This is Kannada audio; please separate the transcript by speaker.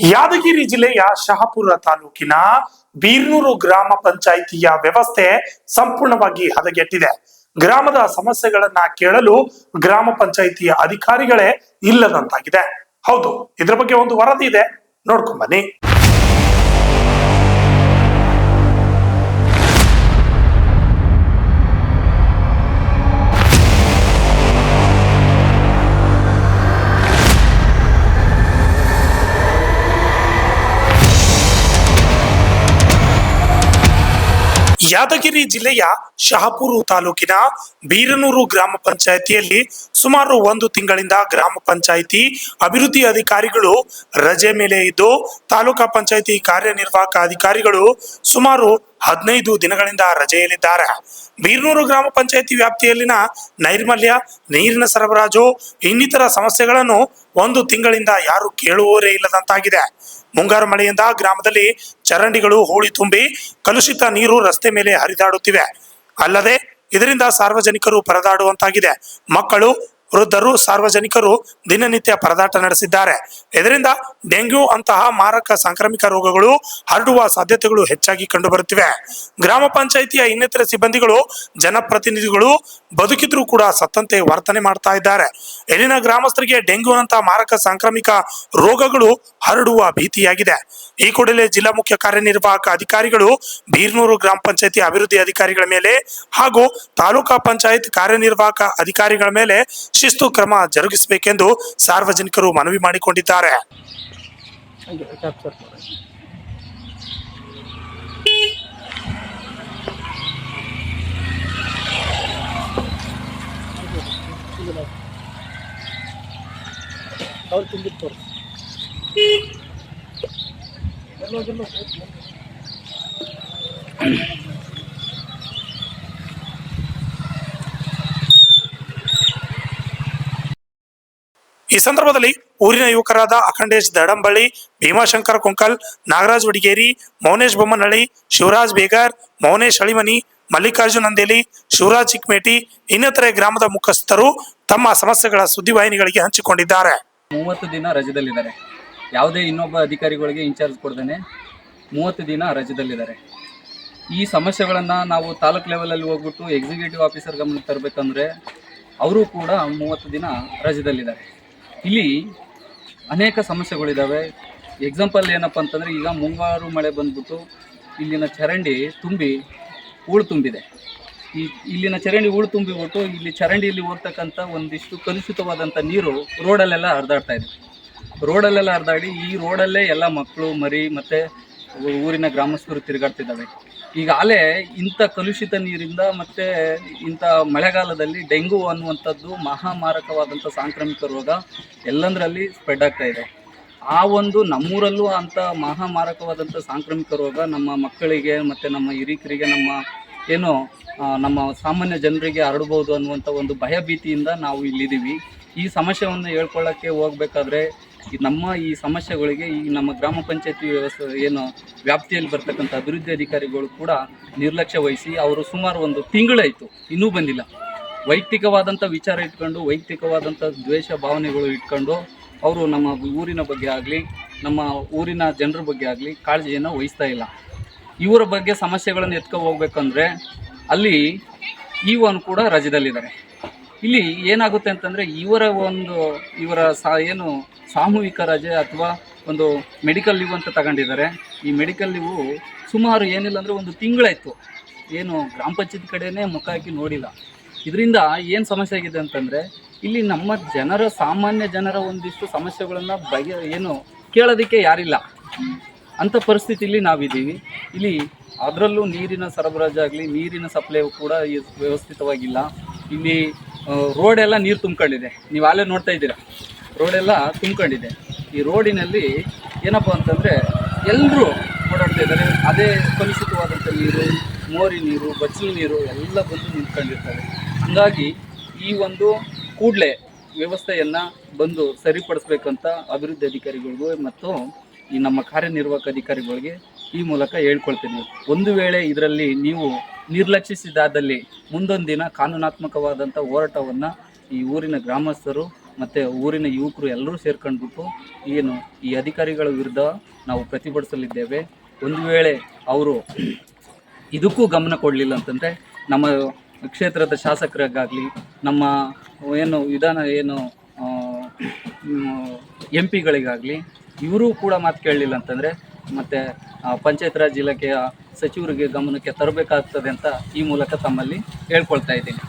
Speaker 1: ಯಾದಗಿರಿ ಜಿಲ್ಲೆಯ ಶಹಾಪುರ ತಾಲೂಕಿನ ಬೀರ್ನೂರು ಗ್ರಾಮ ಪಂಚಾಯಿತಿಯ ವ್ಯವಸ್ಥೆ ಸಂಪೂರ್ಣವಾಗಿ ಹದಗೆಟ್ಟಿದೆ. ಗ್ರಾಮದ ಸಮಸ್ಯೆಗಳನ್ನ ಕೇಳಲು ಗ್ರಾಮ ಪಂಚಾಯಿತಿಯ ಅಧಿಕಾರಿಗಳೇ ಇಲ್ಲದಂತಾಗಿದೆ. ಹೌದು, ಇದ್ರ ಬಗ್ಗೆ ಒಂದು ವರದಿ ಇದೆ, ನೋಡ್ಕೊಂಡ್ ಬನ್ನಿ. ಯಾದಗಿರಿ ಜಿಲ್ಲೆಯ ಶಹಾಪುರ ತಾಲೂಕಿನ ಬೀರನೂರು ಗ್ರಾಮ ಪಂಚಾಯಿತಿಯಲ್ಲಿ ಸುಮಾರು 1 ತಿಂಗಳಿಂದ ಗ್ರಾಮ ಪಂಚಾಯಿತಿ ಅಭಿವೃದ್ಧಿ ಅಧಿಕಾರಿಗಳು ರಜೆ ಮೇಲೆ ಇದ್ದು, ತಾಲೂಕಾ ಪಂಚಾಯಿತಿ ಕಾರ್ಯನಿರ್ವಾಹಕ ಅಧಿಕಾರಿಗಳು ಸುಮಾರು 15 ದಿನಗಳಿಂದ ರಜೆಯಲ್ಲಿದ್ದಾರೆ. ಬೀರನೂರು ಗ್ರಾಮ ಪಂಚಾಯಿತಿ ವ್ಯಾಪ್ತಿಯಲ್ಲಿನ ನೈರ್ಮಲ್ಯ, ನೀರಿನ ಸರಬರಾಜು ಇನ್ನಿತರ ಸಮಸ್ಯೆಗಳನ್ನು 1 ತಿಂಗಳಿಂದ ಯಾರು ಕೇಳುವವರೇ ಇಲ್ಲದಂತಾಗಿದೆ. ಮುಂಗಾರು ಮಳೆಯಿಂದ ಗ್ರಾಮದಲ್ಲಿ ಚರಂಡಿಗಳು ಹೂಳಿ ತುಂಬಿ ಕಲುಷಿತ ನೀರು ರಸ್ತೆ ಮೇಲೆ ಹರಿದಾಡುತ್ತಿವೆ. ಅಲ್ಲದೆ ಇದರಿಂದ ಸಾರ್ವಜನಿಕರು ಪರದಾಡುವಂತಾಗಿದೆ. ಮಕ್ಕಳು, ವೃದ್ಧರು, ಸಾರ್ವಜನಿಕರು ದಿನನಿತ್ಯ ಪರದಾಟ ನಡೆಸಿದ್ದಾರೆ. ಇದರಿಂದ ಡೆಂಗ್ಯೂ ಅಂತಹ ಮಾರಕ ಸಾಂಕ್ರಾಮಿಕ ರೋಗಗಳು ಹರಡುವ ಸಾಧ್ಯತೆಗಳು ಹೆಚ್ಚಾಗಿ ಕಂಡುಬರುತ್ತಿವೆ. ಗ್ರಾಮ ಪಂಚಾಯಿತಿಯ ಇನ್ನಿತರ ಸಿಬ್ಬಂದಿಗಳು, ಜನಪ್ರತಿನಿಧಿಗಳು ಬದುಕಿದ್ರೂ ಕೂಡ ಸತ್ತಂತೆ ವರ್ತನೆ ಮಾಡ್ತಾ ಇದ್ದಾರೆ. ಇಲ್ಲಿನ ಗ್ರಾಮಸ್ಥರಿಗೆ ಡೆಂಗ್ಯೂನಂತಹ ಮಾರಕ ಸಾಂಕ್ರಾಮಿಕ ರೋಗಗಳು ಹರಡುವ ಭೀತಿಯಾಗಿದೆ. ಈ ಕೂಡಲೇ ಜಿಲ್ಲಾ ಮುಖ್ಯ ಕಾರ್ಯನಿರ್ವಾಹಕ ಅಧಿಕಾರಿಗಳು ಬೀರನೂರು ಗ್ರಾಮ ಪಂಚಾಯಿತಿ ಅಭಿವೃದ್ಧಿ ಅಧಿಕಾರಿಗಳ ಮೇಲೆ ಹಾಗೂ ತಾಲೂಕಾ ಪಂಚಾಯತ್ ಕಾರ್ಯನಿರ್ವಾಹಕ ಅಧಿಕಾರಿಗಳ ಮೇಲೆ ಶಿಸ್ತು ಕ್ರಮ ಜರುಗಿಸಬೇಕೆಂದು ಸಾರ್ವಜನಿಕರು ಮನವಿ ಮಾಡಿಕೊಂಡಿದ್ದಾರೆ. ಈ ಸಂದರ್ಭದಲ್ಲಿ ಊರಿನ ಯುವಕರಾದ ಅಖಂಡೇಶ್ ದಡಂಬಳ್ಳಿ, ಭೀಮಾಶಂಕರ್ ಕೊಂಕಲ್, ನಾಗರಾಜ್ ವಡಿಗೇರಿ, ಮೌನೇಶ್ ಬೊಮ್ಮನಹಳ್ಳಿ, ಶಿವರಾಜ್ ಬೇಗರ್, ಮೌನೇಶ್ ಹಳಿಮನಿ, ಮಲ್ಲಿಕಾರ್ಜುನ್ ಅಂದೇಲಿ, ಶಿವರಾಜ್ ಚಿಕ್ಮೇಟಿ ಇನ್ನಿತರೆ ಗ್ರಾಮದ ಮುಖಸ್ಥರು ತಮ್ಮ ಸಮಸ್ಯೆಗಳ ಸುದ್ದಿವಾಹಿನಿಗಳಿಗೆ ಹಂಚಿಕೊಂಡಿದ್ದಾರೆ.
Speaker 2: 30 ದಿನ ರಜದಲ್ಲಿದ್ದಾರೆ. ಯಾವುದೇ ಇನ್ನೊಬ್ಬ ಅಧಿಕಾರಿಗಳಿಗೆ ಇನ್ಚಾರ್ಜ್ ಕೊಡ್ದೇನೆ 30 ದಿನ ರಜದಲ್ಲಿದ್ದಾರೆ. ಈ ಸಮಸ್ಯೆಗಳನ್ನು ನಾವು ತಾಲೂಕ್ ಲೆವೆಲಲ್ಲಿ ಹೋಗ್ಬಿಟ್ಟು ಎಕ್ಸಿಕ್ಯೂಟಿವ್ ಆಫೀಸರ್ ಗಮನಕ್ಕೆ ತರಬೇಕಂದ್ರೆ ಅವರು ಕೂಡ 30 ದಿನ ರಜದಲ್ಲಿದ್ದಾರೆ. ಇಲ್ಲಿ ಅನೇಕ ಸಮಸ್ಯೆಗಳಿದ್ದಾವೆ. ಎಕ್ಸಾಂಪಲ್ ಏನಪ್ಪ ಅಂತಂದರೆ, ಈಗ ಮುಂಗಾರು ಮಳೆ ಬಂದ್ಬಿಟ್ಟು ಇಲ್ಲಿನ ಚರಂಡಿ ತುಂಬಿ ಹೂಳು ತುಂಬಿದೆ. ಇಲ್ಲಿನ ಚರಂಡಿ ಹೂಳು ತುಂಬಿಬಿಟ್ಟು ಇಲ್ಲಿ ಚರಂಡಿಯಲ್ಲಿ ಹೋಗ್ತಕ್ಕಂಥ ಒಂದಿಷ್ಟು ಕಲುಷಿತವಾದಂಥ ನೀರು ರೋಡಲ್ಲೆಲ್ಲ ಹರಿದಾಡ್ತಾ ಇದೆ. ರೋಡಲ್ಲೆಲ್ಲ ಹರಿದಾಡಿ ಈ ರೋಡಲ್ಲೇ ಎಲ್ಲ ಮಕ್ಕಳು, ಮರಿ ಮತ್ತು ಊರಿನ ಗ್ರಾಮಸ್ಥರು ತಿರುಗಾಡ್ತಿದ್ದಾವೆ. ಈಗಾಗಲೇ ಇಂಥ ಕಲುಷಿತ ನೀರಿಂದ ಮತ್ತು ಇಂಥ ಮಳೆಗಾಲದಲ್ಲಿ ಡೆಂಗು ಅನ್ನುವಂಥದ್ದು ಮಹಾಮಾರಕವಾದಂಥ ಸಾಂಕ್ರಾಮಿಕ ರೋಗ ಎಲ್ಲಂದರಲ್ಲಿ ಸ್ಪ್ರೆಡ್ ಆಗ್ತಾ ಇದೆ. ಆ ಒಂದು ನಮ್ಮೂರಲ್ಲೂ ಅಂಥ ಮಹಾಮಾರಕವಾದಂಥ ಸಾಂಕ್ರಾಮಿಕ ರೋಗ ನಮ್ಮ ಮಕ್ಕಳಿಗೆ ಮತ್ತು ನಮ್ಮ ಹಿರಿಕರಿಗೆ, ನಮ್ಮ ಸಾಮಾನ್ಯ ಜನರಿಗೆ ಹರಡ್ಬೋದು ಅನ್ನುವಂಥ ಒಂದು ಭಯಭೀತಿಯಿಂದ ನಾವು ಇಲ್ಲಿದ್ದೀವಿ. ಈ ಸಮಸ್ಯೆಯನ್ನು ಹೇಳ್ಕೊಳ್ಳೋಕ್ಕೆ ಹೋಗಬೇಕಾದ್ರೆ ಈ ಸಮಸ್ಯೆಗಳಿಗೆ ಈ ನಮ್ಮ ಗ್ರಾಮ ಪಂಚಾಯತಿ ವ್ಯಾಪ್ತಿಯಲ್ಲಿ ಬರ್ತಕ್ಕಂಥ ಅಭಿವೃದ್ಧಿ ಅಧಿಕಾರಿಗಳು ಕೂಡ ನಿರ್ಲಕ್ಷ್ಯ ವಹಿಸಿ ಅವರು ಸುಮಾರು 1 ತಿಂಗಳಾಯಿತು ಇನ್ನೂ ಬಂದಿಲ್ಲ. ವೈಯಕ್ತಿಕವಾದಂಥ ವಿಚಾರ ಇಟ್ಕೊಂಡು, ವೈಯಕ್ತಿಕವಾದಂಥ ದ್ವೇಷ ಭಾವನೆಗಳು ಇಟ್ಕೊಂಡು ಅವರು ನಮ್ಮ ಊರಿನ ಬಗ್ಗೆ ಆಗಲಿ, ನಮ್ಮ ಊರಿನ ಜನರ ಬಗ್ಗೆ ಆಗಲಿ ಕಾಳಜಿಯನ್ನು ವಹಿಸ್ತಾ ಇಲ್ಲ. ಇವರ ಬಗ್ಗೆ ಸಮಸ್ಯೆಗಳನ್ನು ಹೋಗ್ಬೇಕಂದ್ರೆ ಅಲ್ಲಿ ಕೂಡ ರಜದಲ್ಲಿದ್ದಾರೆ. ಇಲ್ಲಿ ಏನಾಗುತ್ತೆ ಅಂತಂದರೆ, ಇವರ ಸಾಮೂಹಿಕ ರಜೆ ಅಥವಾ ಒಂದು ಮೆಡಿಕಲ್ ಲೀವ್ ಅಂತ ತಗೊಂಡಿದ್ದಾರೆ. ಈ ಮೆಡಿಕಲ್ ಲೀವು ಸುಮಾರು ಏನಿಲ್ಲ ಅಂದರೆ 1 ತಿಂಗಳಾಯಿತು. ಗ್ರಾಮ ಪಂಚಾಯತ್ ಕಡೆಯೇ ಮುಖ ಹಾಕಿ ನೋಡಿಲ್ಲ. ಇದರಿಂದ ಏನು ಸಮಸ್ಯೆ ಆಗಿದೆ ಅಂತಂದರೆ, ಇಲ್ಲಿ ನಮ್ಮ ಸಾಮಾನ್ಯ ಜನರ ಒಂದಿಷ್ಟು ಸಮಸ್ಯೆಗಳನ್ನು ಕೇಳೋದಕ್ಕೆ ಯಾರಿಲ್ಲ ಅಂಥ ಪರಿಸ್ಥಿತಿಯಲ್ಲಿ ನಾವಿದ್ದೀವಿ. ಇಲ್ಲಿ ಅದರಲ್ಲೂ ನೀರಿನ ಸರಬರಾಜಾಗಲಿ, ನೀರಿನ ಸಪ್ಲೈ ಕೂಡ ವ್ಯವಸ್ಥಿತವಾಗಿಲ್ಲ. ಇಲ್ಲಿ ರೋಡೆಲ್ಲ ನೀರು ತುಂಬ್ಕೊಂಡಿದೆ. ನೀವು ಅಲ್ಲೇ ನೋಡ್ತಾ ಇದ್ದೀರಾ, ರೋಡೆಲ್ಲ ತುಂಬ್ಕೊಂಡಿದೆ. ಈ ರೋಡಿನಲ್ಲಿ ಏನಪ್ಪ ಅಂತಂದರೆ ಎಲ್ಲರೂ ಓಡಾಡ್ತಾ ಇದ್ದಾರೆ. ಅದೇ ಕಲುಷಿತವಾದಂಥ ನೀರು, ಮೋರಿ ನೀರು, ಬಚ್ಚಲು ನೀರು ಎಲ್ಲ ಬಂದು ನಿಂತ್ಕೊಂಡಿರ್ತವೆ. ಹಾಗಾಗಿ ಈ ಒಂದು ಕೂಡಲೇ ವ್ಯವಸ್ಥೆಯನ್ನು ಬಂದು ಸರಿಪಡಿಸ್ಬೇಕಂತ ಅಭಿವೃದ್ಧಿ ಅಧಿಕಾರಿಗಳಿಗೂ ಮತ್ತು ಈ ನಮ್ಮ ಕಾರ್ಯನಿರ್ವಾಹಕ ಅಧಿಕಾರಿಗಳಿಗೆ ಈ ಮೂಲಕ ಹೇಳ್ಕೊಳ್ತೀನಿ. ಒಂದು ವೇಳೆ ಇದರಲ್ಲಿ ನೀವು ನಿರ್ಲಕ್ಷಿಸಿದಾದಲ್ಲಿ ಮುಂದೊಂದು ದಿನ ಕಾನೂನಾತ್ಮಕವಾದಂಥ ಹೋರಾಟವನ್ನು ಈ ಊರಿನ ಗ್ರಾಮಸ್ಥರು ಮತ್ತು ಊರಿನ ಯುವಕರು ಎಲ್ಲರೂ ಸೇರ್ಕೊಂಡ್ಬಿಟ್ಟು ಏನು ಈ ಅಧಿಕಾರಿಗಳ ವಿರುದ್ಧ ನಾವು ಪ್ರತಿಭಟಿಸಲಿದ್ದೇವೆ. ಒಂದು ವೇಳೆ ಅವರು ಇದಕ್ಕೂ ಗಮನ ಕೊಡಲಿಲ್ಲ ಅಂತಂದರೆ ನಮ್ಮ ಕ್ಷೇತ್ರದ ಶಾಸಕರಿಗಾಗಲಿ, ನಮ್ಮ MP ಗಳಿಗಾಗಲಿ ಇವರು ಕೂಡ ಮಾತು ಕೇಳಲಿಲ್ಲ ಅಂತಂದರೆ ಮತ್ತು ಪಂಚಾಯತ್ ರಾಜ್ ಇಲಾಖೆಯ ಸಚಿವರಿಗೆ ಗಮನಕ್ಕೆ ತರಬೇಕಾಗ್ತದೆ ಅಂತ ಈ ಮೂಲಕ ತಮ್ಮಲ್ಲಿ ಹೇಳ್ಕೊಳ್ತಾ ಇದ್ದೀನಿ.